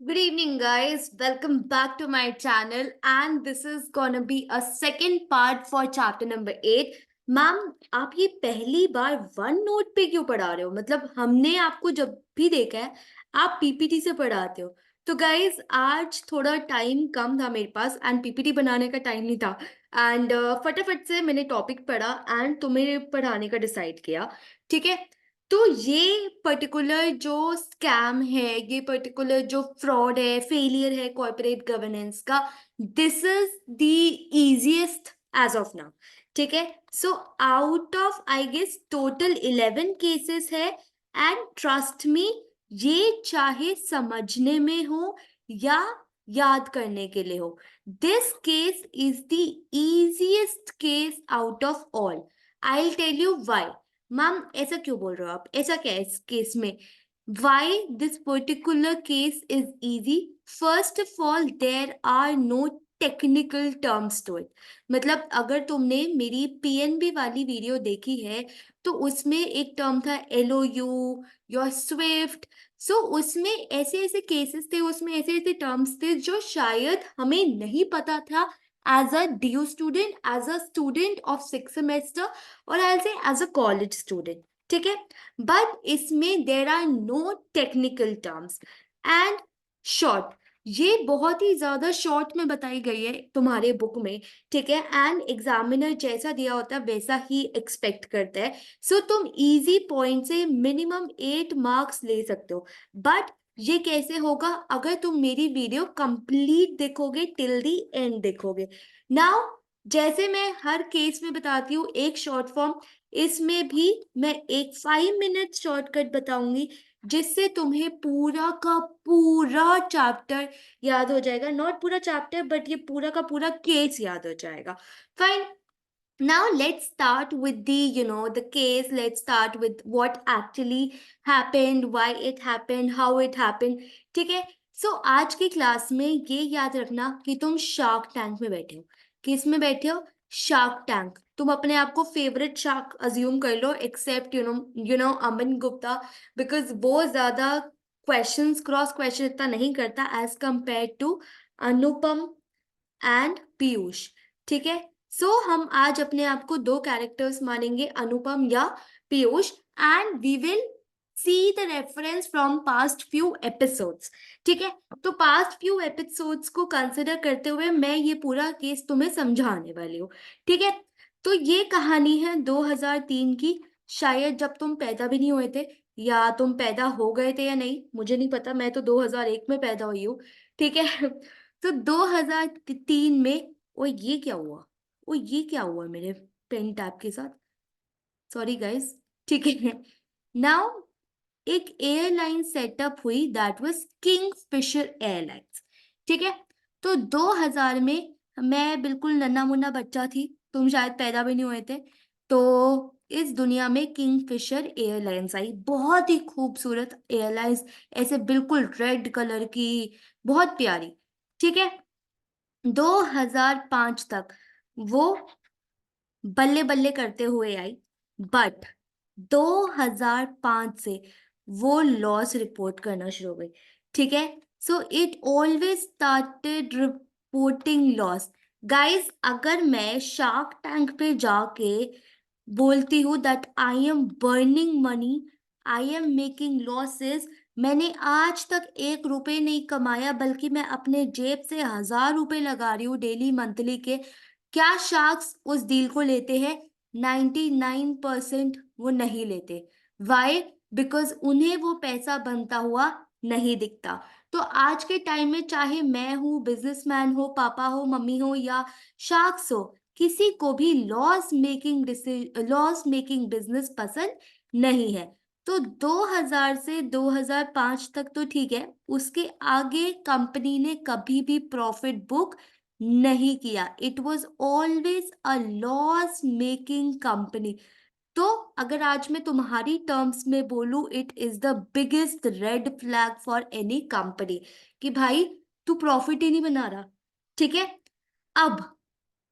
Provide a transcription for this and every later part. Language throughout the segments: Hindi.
Good evening, guys. Welcome back to my channel, and this is gonna be a second part for chapter number 8. Ma'am, आप ये पहली बार वन नोट पे क्यों पढ़ा रहे हो? मतलब हमने आपको जब भी देखा है आप पीपीटी से पढ़ाते हो। तो गाइज आज थोड़ा टाइम कम था मेरे पास एंड पीपीटी बनाने का टाइम नहीं था एंड फटाफट से मैंने टॉपिक पढ़ा एंड तुम्हें पढ़ाने का डिसाइड किया। ठीक है, तो ये पर्टिकुलर जो स्कैम है, ये पर्टिकुलर जो फ्रॉड है, फेलियर है कॉर्पोरेट गवर्नेंस का, this is the easiest age of now. ठीक है, so out of I guess total 11 cases है एंड ट्रस्ट मी, ये चाहे समझने में हो या याद करने के लिए हो, this case is the easiest case out of all. I tell you why. Ma'am ऐसा क्यों बोल रहे हो आप? ऐसा क्या है इस केस में? Why this particular case is easy? First of all, there are no technical terms to it. मतलब अगर तुमने मेरी पीएनबी वाली वीडियो देखी है तो उसमें एक टर्म था एलओयू, योर स्विफ्ट। सो उसमें ऐसे ऐसे केसेस थे, उसमें ऐसे ऐसे टर्म्स थे जो शायद हमें नहीं पता था as a due student, as a student of 6 semester, और आई से एज अ कॉलेज स्टूडेंट। ठीक है, बट इसमें there are no technical terms and short, ये बहुत ही ज्यादा शॉर्ट में बताई गई है तुम्हारे बुक में। ठीक है, एंड एग्जामिनर जैसा दिया होता है वैसा ही एक्सपेक्ट करता है। सो तुम इजी पॉइंट से मिनिमम 8 मार्क्स ले सकते हो, बट ये कैसे होगा? अगर तुम मेरी वीडियो कंप्लीट देखोगे, टिल दी एंड देखोगे। नाउ जैसे मैं हर केस में बताती हूँ एक शॉर्ट फॉर्म, इसमें भी मैं एक 5 मिनट शॉर्टकट बताऊंगी जिससे तुम्हें पूरा का पूरा चैप्टर याद हो जाएगा। नॉट पूरा चैप्टर बट ये पूरा का पूरा केस याद हो जाएगा। Fine, now let's start with the case. Let's start with what actually happened, why it happened, how it happened. ठीक है, सो आज की क्लास में ये याद रखना कि तुम शार्क टैंक में बैठे हो। किस में बैठे हो? Shark Tank. तुम अपने आप को फेवरेट शार्क अज्यूम कर लो, except you know Aman Gupta, because वो ज्यादा क्वेश्चंस, क्रॉस क्वेश्चन इतना नहीं करता as compared to Anupam and Piyush. ठीक है, सो हम आज अपने आप को दो कैरेक्टर्स मानेंगे, अनुपम या Piyush, and we will see the reference from past few episodes. ठीक है, तो पास्ट फ्यू एपिसोड्स को कंसिडर करते हुए मैं ये पूरा केस तुम्हें समझाने वाली हूँ। ठीक है, तो ये कहानी है 2003 की, शायद जब तुम पैदा भी नहीं हुए थे, या तुम पैदा हो गए थे या नहीं मुझे नहीं पता, मैं तो 2001 में पैदा हुई हूँ। ठीक है, तो 2003 में, ओ ये क्या हुआ? ओ ये क्या हुआ मेरे पेन टैप के साथ? Sorry guys. ठीक है, नाउ एक एयरलाइन सेटअप हुई, that was Kingfisher Airlines. ठीक है, तो 2000 में मैं बिल्कुल नन्हा मुन्ना बच्चा थी, तुम शायद पैदा भी नहीं हुए थे। तो इस दुनिया में किंग फिशर एयरलाइंस आई, बहुत ही खूबसूरत एयरलाइंस, ऐसे बिल्कुल रेड कलर की, बहुत प्यारी। ठीक है, 2005 तक वो बल्ले बल्ले करते हुए आई, बट 2005 से वो लॉस रिपोर्ट करना शुरू हो गई। ठीक है, so it always started reporting loss. Guys, अगर मैं शार्क टैंक पे जाके बोलती हूँ that I am burning money, I am making losses, मैंने आज तक 1 रुपए नहीं कमाया बल्कि मैं अपने जेब से 1000 रुपए लगा रही हूँ डेली मंथली के, क्या शार्क्स उस डील को लेते हैं? 99% वो नहीं लेते। वाई? बिकॉज उन्हें वो पैसा बनता हुआ नहीं दिखता। तो आज के टाइम में चाहे मैं हूँ, बिजनेसमैन हो, पापा हो, मम्मी हो, या शार्क्स हो, किसी को भी लॉस मेकिंग बिजनेस पसंद नहीं है। तो 2000 से 2005 तक तो ठीक है, उसके आगे कंपनी ने कभी भी प्रॉफिट बुक नहीं किया। It was always a loss making company. तो अगर आज मैं तुम्हारी टर्म्स में बोलूं, it is the biggest red flag for any company कि भाई तू प्रॉफिट ही नहीं बना रहा। ठीक है, अब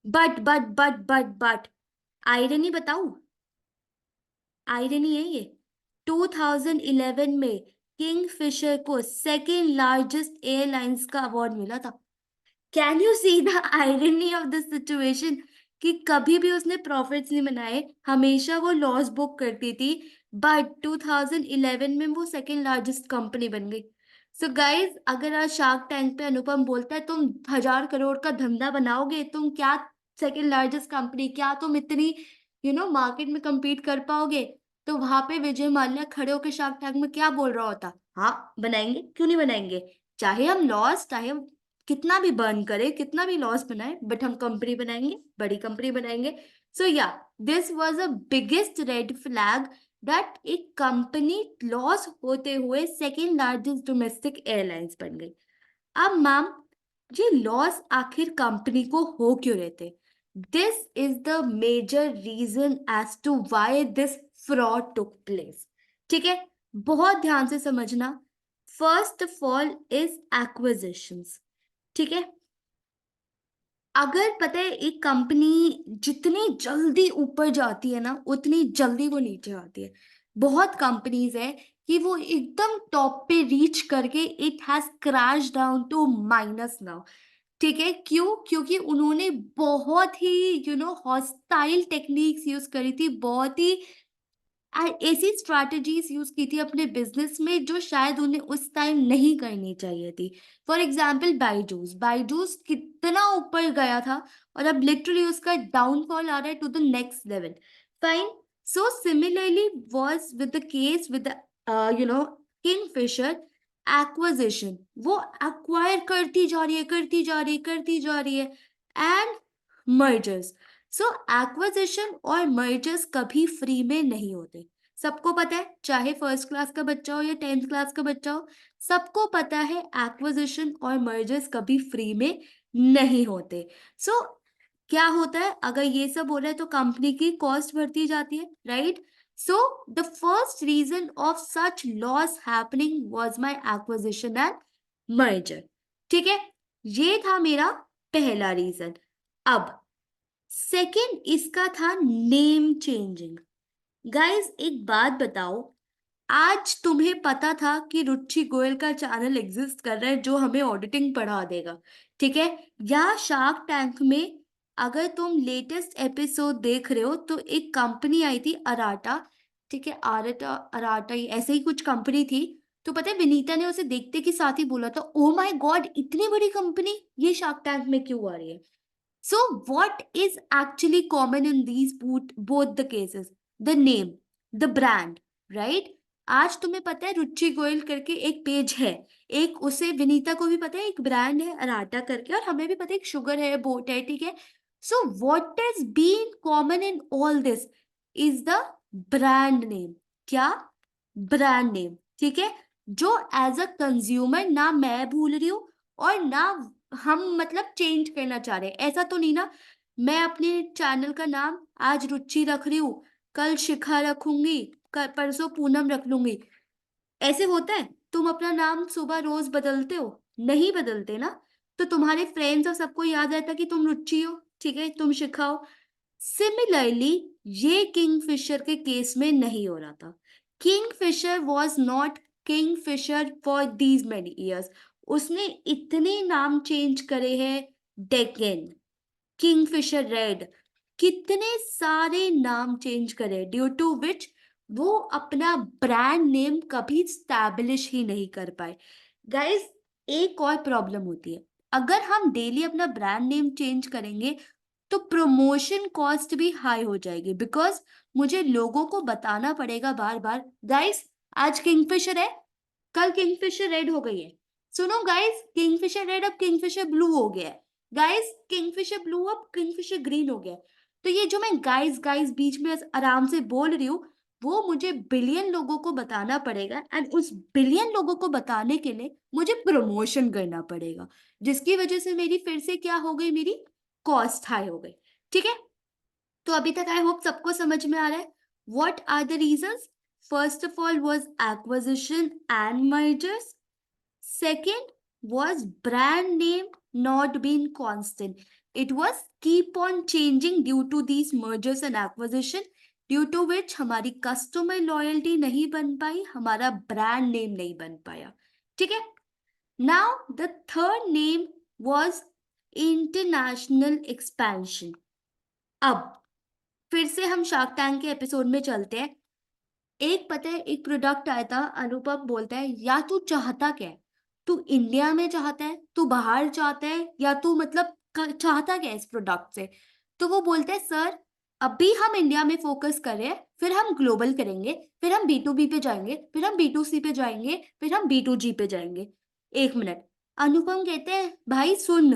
बट आयरनी बताऊं? आयरनी है ये, 2011 में किंगफिशर को सेकेंड लार्जेस्ट एयरलाइंस का अवार्ड मिला था। Can you see the irony of the situation कि कभी भी उसने प्रॉफिट्स नहीं बनाए, हमेशा वो लॉस बुक करती थी, बट 2011 में वो सेकेंड लार्जेस्ट कंपनी बन गई। सो गाइज, अगर आज शार्क टैंक पे अनुपम बोलता है तुम 1,000 करोड़ का धंधा बनाओगे, तुम क्या सेकेंड लार्जेस्ट कंपनी, क्या तुम इतनी मार्केट में compete कर पाओगे, तो वहां पे विजय माल्या खड़े होकर शार्क टैंक में क्या बोल रहा होता, हाँ बनाएंगे, क्यों नहीं बनाएंगे, चाहे हम लॉस, चाहे हम कितना भी बर्न करे, कितना भी लॉस बनाए, बट हम कंपनी बनाएंगे, बड़ी कंपनी बनाएंगे। सो या, this was a biggest red flag that एक कंपनी लॉस होते हुए सेकेंड लार्जेस्ट डोमेस्टिक एयरलाइंस बन गई। अब मैम, ये लॉस आखिर कंपनी को हो क्यों रहते? This is the major reason as to why this fraud took place. ठीक है, बहुत ध्यान से समझना। First of all is acquisitions. ठीक है, अगर पता है एक कंपनी जितनी जल्दी ऊपर जाती है ना, उतनी जल्दी वो नीचे आती है। बहुत कंपनीज है कि वो एकदम टॉप पे रीच करके it has crash down to minus now. ठीक है, क्यों? क्योंकि उन्होंने बहुत ही हॉस्टाइल टेक्निक्स यूज करी थी, बहुत ही ऐसी स्ट्रैटेजीज यूज की थी अपने बिजनेस में जो शायद उन्हें उस टाइम नहीं करनी चाहिए थी। फॉर एग्जाम्पल बायजूस, बायजूस कितना ऊपर गया था और अब लिटरली उसका डाउनफॉल आ रहा है to the next level. Fine. So similarly was with the case with Kingfisher acquisition. वो एक्वायर करती जा रही है, करती जा रही है, करती जा रही है। And mergers. सो एक्विजिशन और मर्जर्स कभी फ्री में नहीं होते। सबको पता है, चाहे फर्स्ट क्लास का बच्चा हो या 10th क्लास का बच्चा हो, सबको पता है एक्विजिशन और मर्जर्स कभी फ्री में नहीं होते। सो क्या होता है, अगर ये सब हो रहा है तो कंपनी की कॉस्ट बढ़ती जाती है, right? So the first reason of such loss happening was my acquisition and merger. ठीक है, ये था मेरा पहला रीजन। अब सेकंड इसका था नेम चेंजिंग। गाइस, एक बात बताओ, आज तुम्हें पता था कि रुचि गोयल का चैनल एग्जिस्ट कर रहा है जो हमें ऑडिटिंग पढ़ा देगा? ठीक है, या शार्क टैंक में अगर तुम लेटेस्ट एपिसोड देख रहे हो तो एक कंपनी आई थी अराटा। ठीक है, अराटा, अराटा ही ऐसे ही कुछ कंपनी थी। तो पता है विनीता ने उसे देखते के साथ ही बोला था, ओ माय गॉड, इतनी बड़ी कंपनी ये शार्क टैंक में क्यों आ रही है? So, what is actually common in these both the cases? The name, the brand, right? आज तुम्हें पता है रुचि गोयल करके एक पेज है, एक उसे विनीता को भी पता है एक ब्रांड है अराटा करके, और हमें भी पता है एक शुगर है, बोट है, ठीक है? So what is been common in all this is the brand name. क्या? Brand name. ठीक है, जो एज अ कंज्यूमर ना मैं भूल रही हूँ और ना हम मतलब चेंज करना चाह रहे हैं। ऐसा तो नहीं ना, मैं अपने चैनल का नाम आज रुचि रख रही हूँ, कल शिखा रखूंगी, परसों पूनम रख लूंगी। ऐसे होता है? तुम अपना नाम सुबह रोज बदलते हो? नहीं बदलते ना। तो तुम्हारे फ्रेंड्स और सबको याद रहता कि तुम रुचि हो, ठीक है, तुम शिखा हो। सिमिलरली ये किंगफिशर के केस में नहीं हो रहा था। Kingfisher was not Kingfisher for these many years. उसने इतने नाम चेंज करे हैं, डेक्कन, किंगफिशर रेड, कितने सारे नाम चेंज करे, ड्यू टू विच वो अपना ब्रांड नेम कभी स्टैब्लिश ही नहीं कर पाए। गाइस, एक और प्रॉब्लम होती है, अगर हम डेली अपना ब्रांड नेम चेंज करेंगे तो प्रमोशन कॉस्ट भी हाई हो जाएगी, बिकॉज मुझे लोगों को बताना पड़ेगा बार बार, गाइस आज किंगफिशर है, कल किंगफिशर रेड हो गई है। सुनो गाइस, किंगफिशर रेड अब किंगफिशर ब्लू हो गया है। गाइस, किंगफिशर ब्लू अब किंगफिशर ग्रीन हो गया है। तो ये जो मैं गाइस गाइस बीच में आराम से बोल रही हूँ, वो मुझे बिलियन लोगों को बताना पड़ेगा, एंड उस बिलियन लोगों को बताने के लिए मुझे प्रमोशन करना पड़ेगा, जिसकी वजह से मेरी फिर से क्या हो गई, मेरी कॉस्ट हाई हो गई। ठीक है, तो अभी तक आई होप सबको समझ में आ रहा है what are the reasons. First of all was acquisition and mergers. Second was brand name not being constant. It was keep on changing due to these mergers and acquisition, due to which हमारी कस्टमर लॉयल्टी नहीं बन पाई, हमारा ब्रांड नेम नहीं बन पाया, ठीक है। Now the third name was international expansion. अब फिर से हम शार्क टैंक के एपिसोड में चलते हैं। एक पता है, एक प्रोडक्ट आया था, अनुपम बोलता है या तू चाहता क्या है, तू इंडिया में चाहता है, तू बाहर चाहता है, या तू मतलब चाहता क्या है इस प्रोडक्ट से। तो वो बोलता है सर अभी हम इंडिया में फोकस कर रहे हैं, फिर हम ग्लोबल करेंगे, फिर हम B2B पे जाएंगे, फिर हम B2C पे जाएंगे, फिर हम B2G पे जाएंगे। एक मिनट, अनुपम कहते हैं भाई सुन,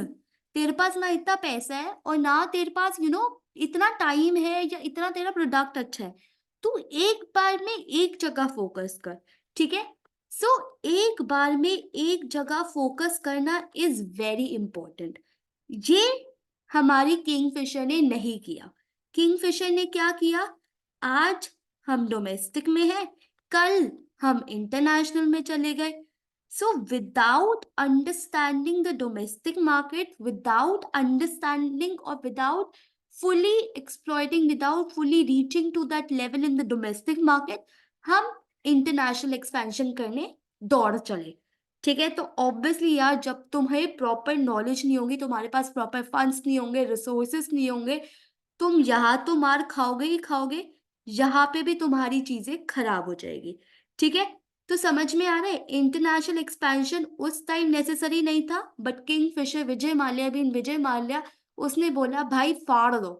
तेरे पास ना इतना पैसा है और ना तेरे पास इतना टाइम है या इतना तेरा प्रोडक्ट अच्छा है, तू एक बार में एक जगह फोकस कर, ठीक है। सो एक बार में एक जगह फोकस करना इज वेरी इंपॉर्टेंट। ये हमारी किंगफिशर ने नहीं किया। किंगफिशर ने क्या किया, आज हम डोमेस्टिक में हैं, कल हम इंटरनेशनल में चले गए। So without understanding the domestic market, without understanding और without fully exploiting, without fully reaching to that level in the domestic market, हम इंटरनेशनल एक्सपेंशन करने दौड़ चले, ठीक है। तो ऑब्वियसली यार जब तुम्हें प्रॉपर नॉलेज नहीं होगी, तुम्हारे पास प्रॉपर फंड्स नहीं होंगे, रिसोर्सेस नहीं होंगे, तुम यहाँ तो मार खाओगे ही खाओगे, यहाँ पे भी तुम्हारी चीजें खराब हो जाएगी, ठीक है। तो समझ में आ रहा है, इंटरनेशनल एक्सपेंशन उस टाइम नेसेसरी नहीं था, but king Fisher Vijay Mallya बिन विजय माल्या उसने बोला भाई फाड़ दो,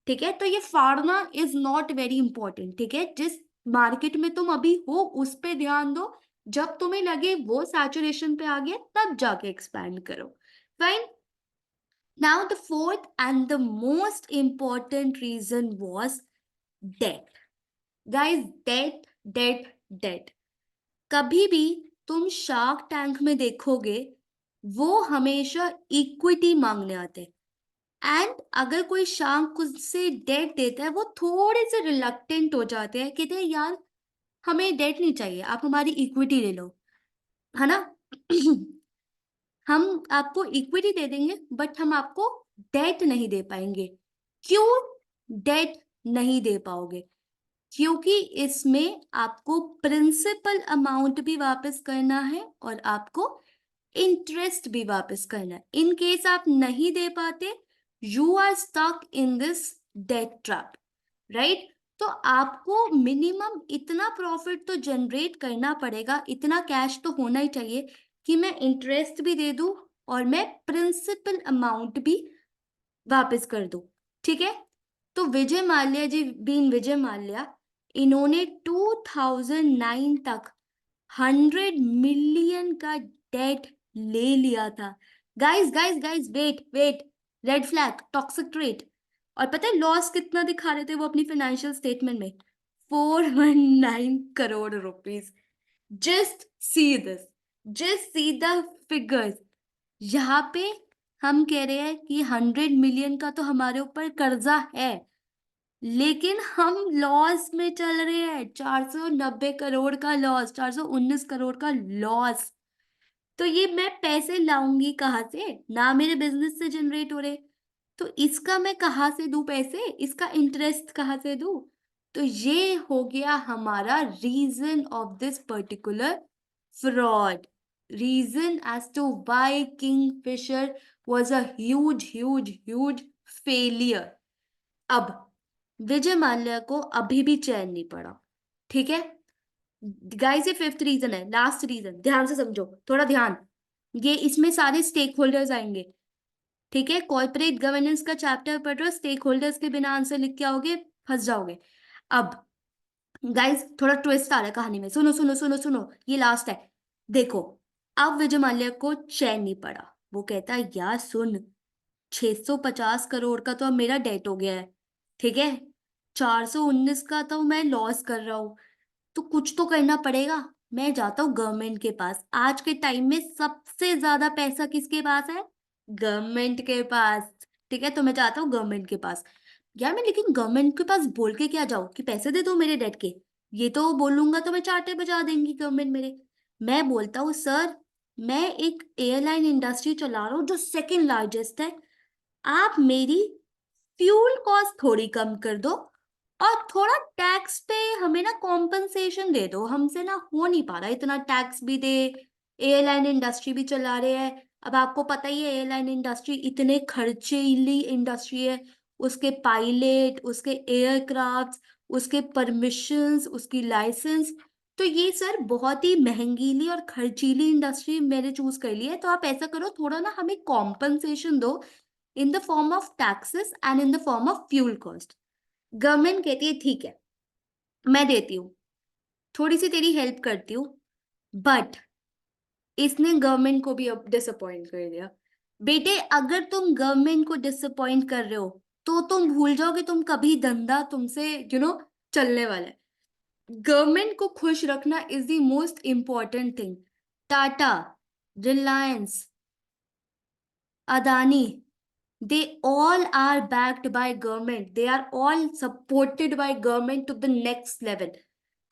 ठीक है। तो ये फाड़ना इज नॉट वेरी इंपॉर्टेंट, ठीक है। जिस मार्केट में तुम अभी हो उस पे ध्यान दो, जब तुम्हें लगे वो सैचुरेशन पे आ गया तब जाके एक्सपैंड करो, fine. Now, the fourth and the most important reason was debt. Guys, debt, debt, debt. कभी भी तुम शार्क टैंक में देखोगे वो हमेशा इक्विटी मांगने आते हैं, एंड अगर कोई शार्क से डेट देता है वो थोड़े से रिलक्टेंट हो जाते हैं, कहते हैं यार हमें डेट नहीं चाहिए, आप हमारी इक्विटी ले लो, है ना। हम आपको इक्विटी दे देंगे बट हम आपको डेट नहीं दे पाएंगे। क्यों डेट नहीं दे पाओगे, क्योंकि इसमें आपको प्रिंसिपल अमाउंट भी वापस करना है और आपको इंटरेस्ट भी वापस करना है। इन केस आप नहीं दे पाते, you are stuck in this debt trap, right. तो आपको मिनिमम इतना प्रॉफिट तो जनरेट करना पड़ेगा, इतना कैश तो होना ही चाहिए कि मैं इंटरेस्ट भी दे दूं और मैं प्रिंसिपल अमाउंट भी वापस कर दूं, ठीक है। तो विजय माल्या जी बीन विजय माल्या, इन्होंने 2009 तक 100 मिलियन का डेट ले लिया था। Guys guys guys, wait wait, red flag, toxic trait. और पता है लॉस कितना दिखा रहे थे वो अपनी फाइनेंशियल स्टेटमेंट में, 419 crore rupees. Just see this, just see the figures. यहाँ पे हम कह रहे हैं कि 100 मिलियन का तो हमारे ऊपर कर्जा है, लेकिन हम लॉस में चल रहे हैं, 490 करोड़ का लॉस, 419 करोड़ का लॉस। तो ये मैं पैसे लाऊंगी कहाँ से, ना मेरे बिजनेस से जनरेट हो रहे, तो इसका मैं कहाँ से दूं पैसे, इसका इंटरेस्ट कहाँ से दूं। तो ये हो गया हमारा reason of this particular fraud, reason as to why Kingfisher was a huge huge huge failure. अब विजय माल्या को अभी भी चैन नहीं पड़ा, ठीक है। गाइस ये फिफ्थ रीजन है, लास्ट रीजन, ध्यान से समझो, थोड़ा ध्यान। ये इसमें सारे स्टेक होल्डर्स आएंगे, ठीक है। कॉर्पोरेट गवर्नेंस का चैप्टर पढ़ रहे हो, स्टेक होल्डर्स के बिना आंसर लिख के आओगे फंस जाओगे। अब गाइस थोड़ा ट्विस्ट आ रहा है कहानी में, सुनो सुनो सुनो सुनो, ये लास्ट है। देखो अब विजय माल्या को चैन नहीं पड़ा, वो कहता है यार सुन, 650 करोड़ का तो अब मेरा डेट हो गया है, ठीक है, 419 का तो मैं लॉस कर रहा हूँ, तो कुछ तो करना पड़ेगा। मैं जाता हूँ गवर्नमेंट के पास। आज के टाइम में सबसे ज्यादा पैसा किसके पास है, गवर्नमेंट के पास, ठीक है। तो मैं जाता हूँ गवर्नमेंट के पास। यार मैं लेकिन गवर्नमेंट के पास बोल के क्या जाऊँ कि पैसे दे दो मेरे डेट के, ये तो बोलूंगा तो मैं चाटे बजा देंगी गवर्नमेंट मेरे। मैं बोलता हूँ सर मैं एक एयरलाइन इंडस्ट्री चला रहा हूँ जो सेकंड लार्जेस्ट है, आप मेरी फ्यूल कॉस्ट थोड़ी कम कर दो और थोड़ा टैक्स पे हमें ना कॉम्पनसेशन दे दो, हमसे ना हो नहीं पा रहा, इतना टैक्स भी दे, एयरलाइन इंडस्ट्री भी चला रहे हैं। अब आपको पता ही है एयरलाइन इंडस्ट्री इतने खर्चीली इंडस्ट्री है, उसके पायलट, उसके एयरक्राफ्ट, उसके परमिशंस, उसकी लाइसेंस, तो ये सर बहुत ही महंगीली और खर्चीली इंडस्ट्री मैंने चूज कर ली है। तो आप ऐसा करो, थोड़ा ना हमें कॉम्पनसेशन दो in the form of taxes and in the form of fuel cost. Government कहती है ठीक है मैं देती हूँ, थोड़ी सी तेरी हेल्प करती हूँ, बट इसने गवर्नमेंट को भी अब डिसअपॉइंट कर दिया। बेटे अगर तुम गवर्नमेंट को डिसअपॉइंट कर रहे हो तो तुम भूल जाओ कि तुम कभी धंधा तुमसे चलने वाला है। गवर्नमेंट को खुश रखना is the most important thing. Tata, Reliance, Adani, they all are backed by government, they are all supported by government to the next level।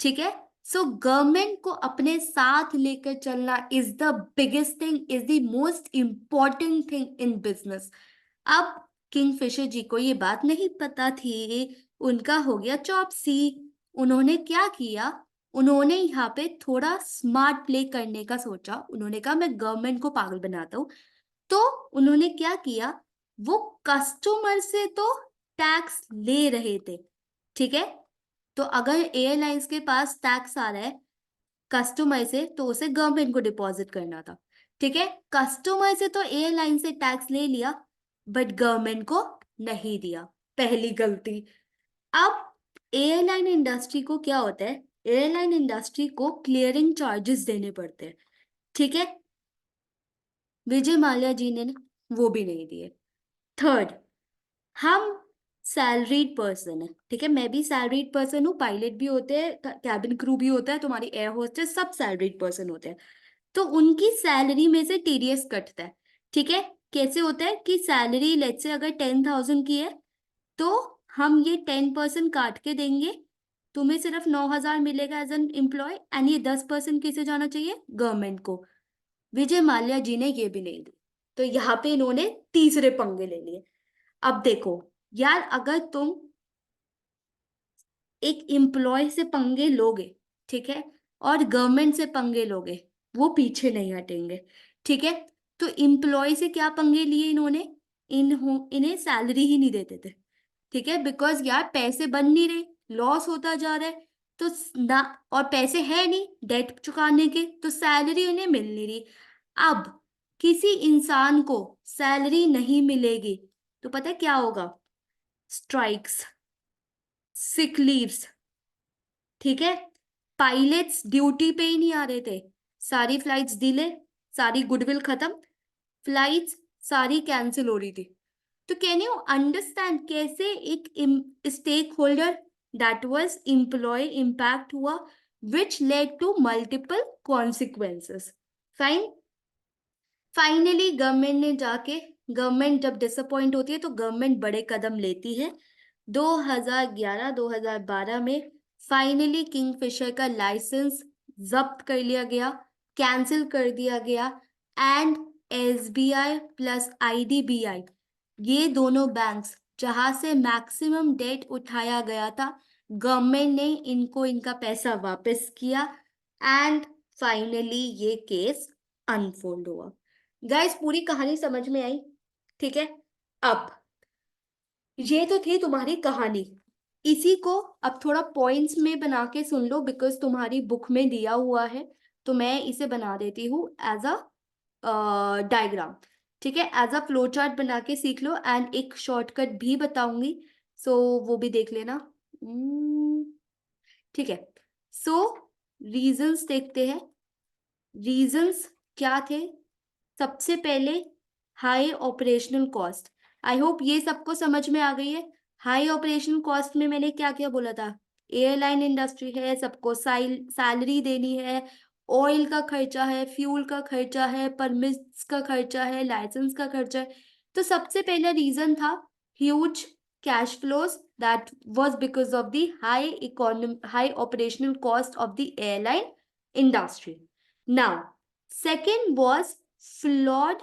ठीक है, सो गवर्नमेंट को अपने साथ लेकर चलना is the biggest thing, is the most important thing in business. अब किंगफिशर जी को ये बात नहीं पता थी, उनका हो गया चॉपसी। उन्होंने क्या किया, उन्होंने यहाँ पे थोड़ा स्मार्ट प्ले करने का सोचा। उन्होंने कहा मैं गवर्नमेंट को पागल बनाता हूँ। तो उन्होंने क्या किया, वो कस्टमर से तो टैक्स ले रहे थे, ठीक है। तो अगर एयरलाइंस के पास टैक्स आ रहा है कस्टमर से तो उसे गवर्नमेंट को डिपॉजिट करना था, ठीक है। कस्टमर से तो एयरलाइन से टैक्स ले लिया बट गवर्नमेंट को नहीं दिया, पहली गलती। अब एयरलाइन इंडस्ट्री को क्या होता है, एयरलाइन इंडस्ट्री को क्लियरिंग चार्जेस देने पड़ते हैं, ठीक है। विजय माल्या जी ने वो भी नहीं दिए। थर्ड, हम सैलरीड पर्सन है, ठीक है, मैं भी सैलरीड पर्सन हूँ, पायलट भी होते हैं, कैबिन क्रू भी होता है, तुम्हारी एयर होस्टेस, सब सैलरीड पर्सन होते हैं। तो उनकी सैलरी में से टीडीएस कटता है, ठीक है। कैसे होता है कि सैलरी लेट्स से अगर 10,000 की है तो हम ये 10% काट के देंगे, तुम्हें सिर्फ 9,000 मिलेगा एज एन एम्प्लॉय, एंड ये 10% किसे जाना चाहिए, गवर्नमेंट को। विजय माल्या जी ने ये भी नहीं दी, तो यहाँ पे इन्होंने तीसरे पंगे ले लिए। अब देखो यार, अगर तुम एक एम्प्लॉय से पंगे लोगे, ठीक है, और गवर्नमेंट से पंगे लोगे, वो पीछे नहीं हटेंगे, ठीक है। तो एम्प्लॉय से क्या पंगे लिए इन्होंने, इन्हें सैलरी ही नहीं देते थे, ठीक है, बिकॉज यार पैसे बन नहीं रहे, लॉस होता जा रहा है, तो ना, और पैसे है नहीं डेट चुकाने के, तो सैलरी उन्हें मिल नहीं रही। अब किसी इंसान को सैलरी नहीं मिलेगी तो पता है क्या होगा, स्ट्राइक्स, सिक लीव्स, ठीक है। पायलट्स ड्यूटी पे ही नहीं आ रहे थे, सारी फ्लाइट्स डिले, सारी गुडविल खत्म, फ्लाइट्स सारी कैंसिल हो रही थी। तो कैन यू अंडरस्टैंड कैसे एक stakeholder that was employ impact हुआ, which led to multiple consequences. Fine, finally government ने जाके, गवर्नमेंट जब डिसअपॉइंट होती है तो गवर्नमेंट बड़े कदम लेती है। 2011-2012 में फाइनली किंगफिशर का लाइसेंस जब्त कर लिया गया, कैंसिल कर दिया गया, एंड एसबीआई प्लस आईडीबीआई, ये दोनों बैंक्स जहां से मैक्सिमम डेट उठाया गया था, गवर्नमेंट ने इनको इनका पैसा वापस किया, एंड फाइनली ये केस अनफोल्ड हुआ। गाइस पूरी कहानी समझ में आई, ठीक है। अब ये तो थी तुम्हारी कहानी, इसी को अब थोड़ा पॉइंट्स में बना के सुन लो, बिकॉज तुम्हारी बुक में दिया हुआ है, तो मैं इसे बना देती हूँ एज अ डायग्राम, ठीक है, एज अ फ्लो चार्ट बना के सीख लो, एंड एक शॉर्टकट भी बताऊंगी, सो वो भी देख लेना। ठीक है, सो रीजंस देखते हैं। रीजंस क्या थे, सबसे पहले high operational cost. I hope ये सबको समझ में आ गई है। हाई ऑपरेशनल कॉस्ट में मैंने क्या क्या बोला था, एयरलाइन इंडस्ट्री है, सबको सैलरी देनी है, ऑयल का खर्चा है, फ्यूल का खर्चा है, परमिट्स का खर्चा है, लाइसेंस का खर्चा है। तो सबसे पहला रीजन था huge cash flows, that was because of the high operational cost of the airline industry. Now second was flawed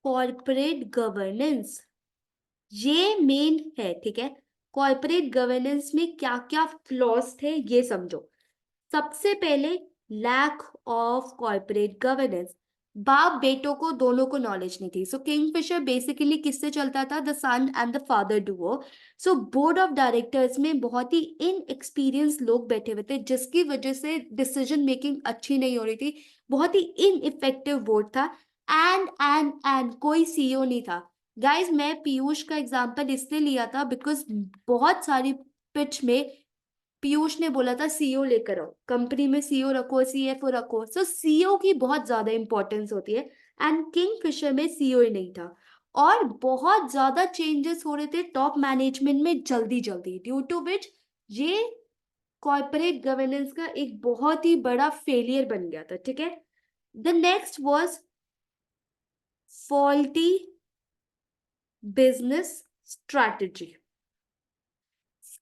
corporate governance, ये मेन है, ठीक है। कॉर्पोरेट गवर्नेंस में क्या क्या फ्लॉज थे ये समझो। सबसे पहले, लैक ऑफ कॉर्पोरेट गवर्नेंस। बाप बेटों को दोनों को नॉलेज नहीं थी। सो किंगफिशर बेसिकली किससे चलता था? The son and the father duo. So board of directors में बहुत ही इनएक्सपीरियंस लोग बैठे हुए थे, जिसकी वजह से डिसीजन मेकिंग अच्छी नहीं हो रही थी। बहुत ही इनइफेक्टिव बोर्ड था। एंड कोई सीईओ नहीं था। गाइज, मैं पीयूष का एग्जाम्पल इसलिए लिया था बिकॉज बहुत सारी पिच में पीयूष ने बोला था सीईओ लेकर आओ, कंपनी में सीईओ रखो, सीएफओ रखो। सो सीईओ की बहुत ज्यादा इंपॉर्टेंस होती है, एंड किंगफिशर में सीईओ ही नहीं था। और बहुत ज्यादा चेंजेस हो रहे थे टॉप मैनेजमेंट में जल्दी जल्दी, ड्यू टू विच ये कॉर्पोरेट गवर्नेंस का एक बहुत ही बड़ा फेलियर बन गया था। ठीक है, the next was faulty business strategy.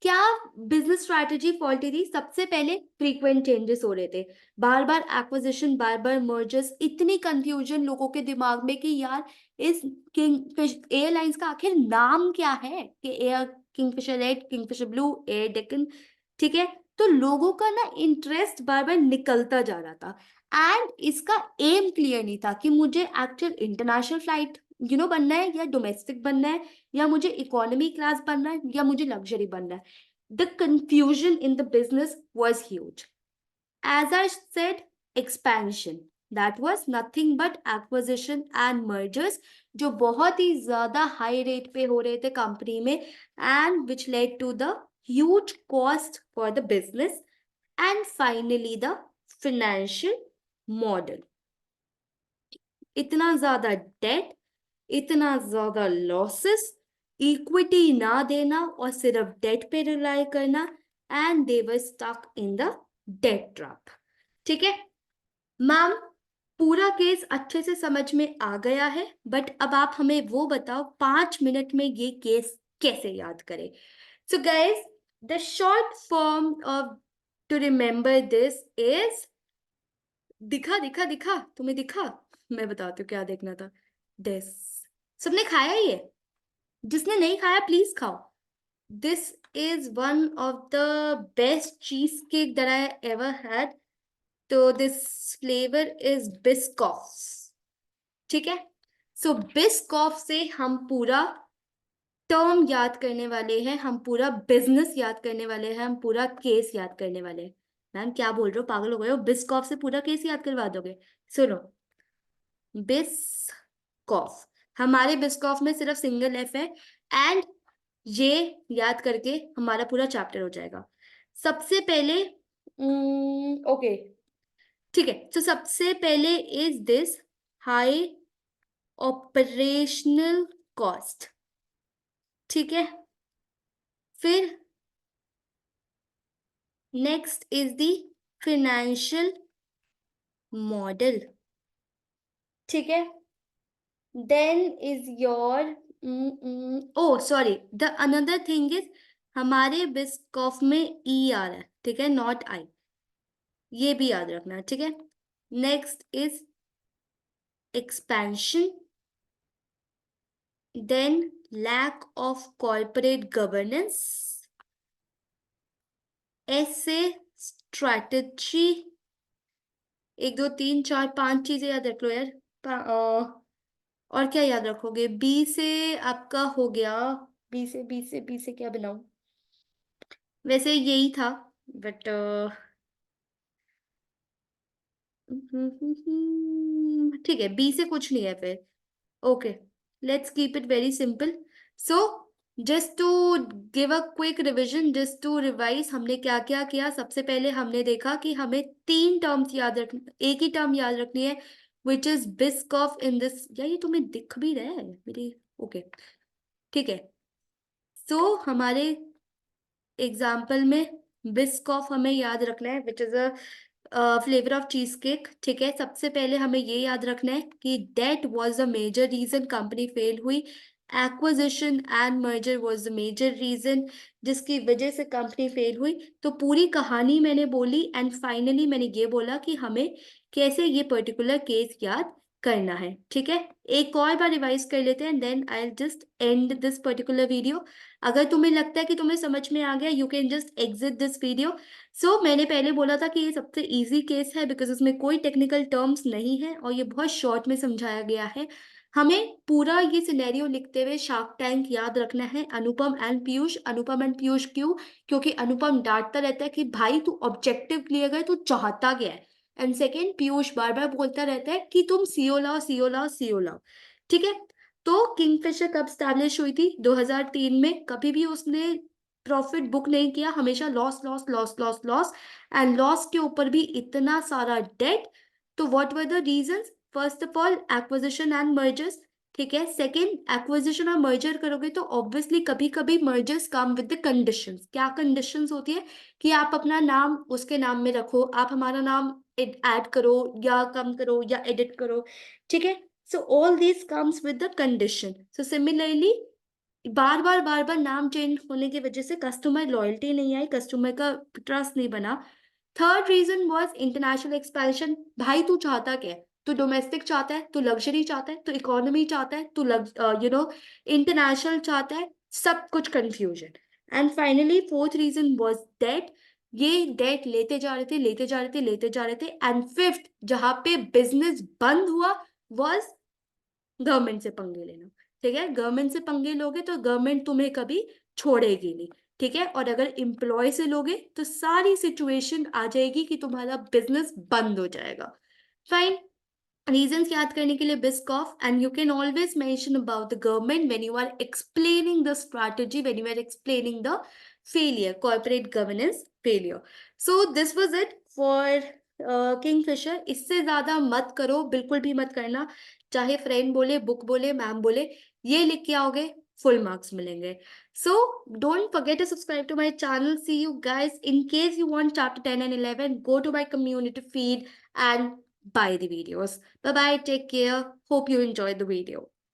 क्या बिजनेस स्ट्रैटेजी फॉल्टी थी? सबसे पहले फ्रीक्वेंट चेंजेस हो रहे थे, बार बार एक्विजिशन, बार बार मर्जर्स, इतनी कंफ्यूजन लोगों के दिमाग में कि यार इस किंगफिश एयरलाइंस का आखिर नाम क्या है, कि air Kingfisher red, Kingfisher blue, air Deccan. ठीक है, तो लोगों का ना इंटरेस्ट बार बार निकलता जा रहा था, एंड इसका एम क्लियर नहीं था कि मुझे एक्चुअल इंटरनेशनल फ्लाइट बनना है, या डोमेस्टिक बनना है, या मुझे इकोनॉमी क्लास बनना है, या मुझे लग्जरी बनना है। The confusion in the business was huge. As I said, expansion, that was nothing but acquisition and mergers, जो बहुत ही ज्यादा हाई रेट पे हो रहे थे कंपनी में, and which led to the huge cost for the business. And finally the financial model. इतना ज्यादा डेट, इतना ज्यादा लॉसेस, इक्विटी ना देना और सिर्फ डेट पे रिलाई करना, and they were stuck in the debt trap. ठीक है मैम, पूरा केस अच्छे से समझ में आ गया है, बट अब आप हमें वो बताओ 5 मिनट में ये केस कैसे याद करें। So guys, the short form of to remember this is, दिखा दिखा दिखा, तुम्हें दिखा? मैं बताती हूँ क्या देखना था। दिस, सबने खाया ये? जिसने नहीं खाया प्लीज खाओ। This is one of the best cheese cake that I ever had. तो दिस फ्लेवर इज बिस्कॉफ। ठीक है, सो बिस्कॉफ से हम पूरा टर्म याद करने वाले हैं, हम पूरा बिजनेस याद करने वाले हैं, हम पूरा केस याद करने वाले हैं। मैम क्या बोल रहे हो, पागल हो गए हो? बिस्कॉफ से पूरा केस याद करवा दोगे? सुनो, बिस्कॉफ, हमारे बिस्कॉफ में सिर्फ सिंगल एफ है, एंड ये याद करके हमारा पूरा चैप्टर हो जाएगा। सबसे पहले ओके, ठीक है, तो सबसे पहले is this high operational cost. ठीक है, फिर next is the financial model. ठीक है, then is your oh sorry, the another thing is, हमारे बिस्कॉफ में ई आ रहा है, ठीक है, नॉट आई, ये भी याद रखना है। ठीक है, next is expansion, then lack of corporate governance, ऐसे स्ट्रैटेजी, 1 2 3 4 5 चीजें याद रख लो यार। और क्या याद रखोगे? बी से आपका हो गया, बी से क्या बनाऊं? वैसे यही था, बट ठीक है, बी से कुछ नहीं है फिर। Okay, let's keep it very simple. So just to give a quick revision, just to revise, हमने क्या क्या किया? सबसे पहले हमने देखा कि हमें 3 टर्म्स याद रख, एक ही टर्म याद रखनी है, which is Biscoff in this. या ये तुम्हें दिख भी रहा है मेरी? ओके, ठीक है, सो हमारे एग्जाम्पल में बिस्कॉफ हमें याद रखना है, which is a flavour of cheese cake. ठीक है, सबसे पहले हमें ये याद रखना है कि debt was the major reason company fail हुई, acquisition and merger was the major reason जिसकी वजह से कंपनी फेल हुई। तो पूरी कहानी मैंने बोली, एंड फाइनली मैंने ये बोला कि हमें कैसे ये पर्टिकुलर केस याद करना है, ठीक है। एक और बार रिवाइज कर लेते हैं, then I will just end this particular video. अगर तुम्हें लगता है कि तुम्हें समझ में आ गया, you can just exit this video. So मैंने पहले बोला था कि ये सबसे इजी केस है बिकॉज इसमें कोई टेक्निकल टर्म्स नहीं है और ये बहुत शॉर्ट में समझाया गया है। हमें पूरा ये सिनेरियो लिखते हुए शार्क टैंक याद रखना है, अनुपम एंड पीयूष। अनुपम एंड पीयूष क्यों? क्योंकि अनुपम डांटता रहता है कि भाई तू ऑब्जेक्टिव क्लियर कर, तू चाहता क्या है। एंड सेकेंड, पीयूष बार बार बोलता रहता है कि तुम सीओ लाओ, सीओ लाओ, सीओ लाओ, ठीक है। तो किंगफिशर कब स्टैब्लिश हुई थी? 2003 में। कभी भी उसने प्रॉफिट बुक नहीं किया, हमेशा loss loss loss loss loss, and loss के ऊपर भी इतना सारा डेट। तो what were the reasons? First of all acquisition and mergers, ठीक है। सेकेंड, एक्विजिशन और मर्जर करोगे तो ऑब्वियसली कभी कभी mergers come with the conditions. क्या कंडीशंस होती है? कि आप अपना नाम उसके नाम में रखो, आप हमारा नाम ऐड करो या कम करो या एडिट करो, ठीक है। So all this comes with the condition. So similarly बार बार नाम चेंज होने की वजह से कस्टमर लॉयल्टी नहीं आई, कस्टमर का ट्रस्ट नहीं बना। Third reason was international expansion. भाई तू चाहता क्या है? तू डोमेस्टिक चाहता है, तू लग्जरी चाहता है, तू इकोनॉमी चाहता है, तू इंटरनेशनल चाहता है, सब कुछ confusion. And finally fourth reason was debt. ये डेट लेते जा रहे थे, लेते जा रहे थे, लेते जा रहे थे। एंड फिफ्थ, जहां पे बिजनेस बंद हुआ, वाज गवर्नमेंट से पंगे लेना, ठीक है। गवर्नमेंट से पंगे लोगे तो गवर्नमेंट तुम्हें कभी छोड़ेगी नहीं, ठीक है। और अगर एम्प्लॉय से लोगे तो सारी सिचुएशन आ जाएगी कि तुम्हारा बिजनेस बंद हो जाएगा। फाइन। Reasons याद करने के लिए Biscoff, and you can always mention about the government when you are explaining the strategy, when you are explaining the failure, corporate governance failure. So this was it for Kingfisher. इससे ज्यादा मत करो, बिल्कुल भी मत करना। चाहे फ्रेंड बोले, बुक बोले, मैम बोले, ये लिख के आओगे, full marks मिलेंगे। So don't forget to subscribe to my channel. See you guys. In case you want chapter 10 and 11, go to my community feed and buy the videos. Bye bye. Take care. Hope you enjoyed the video.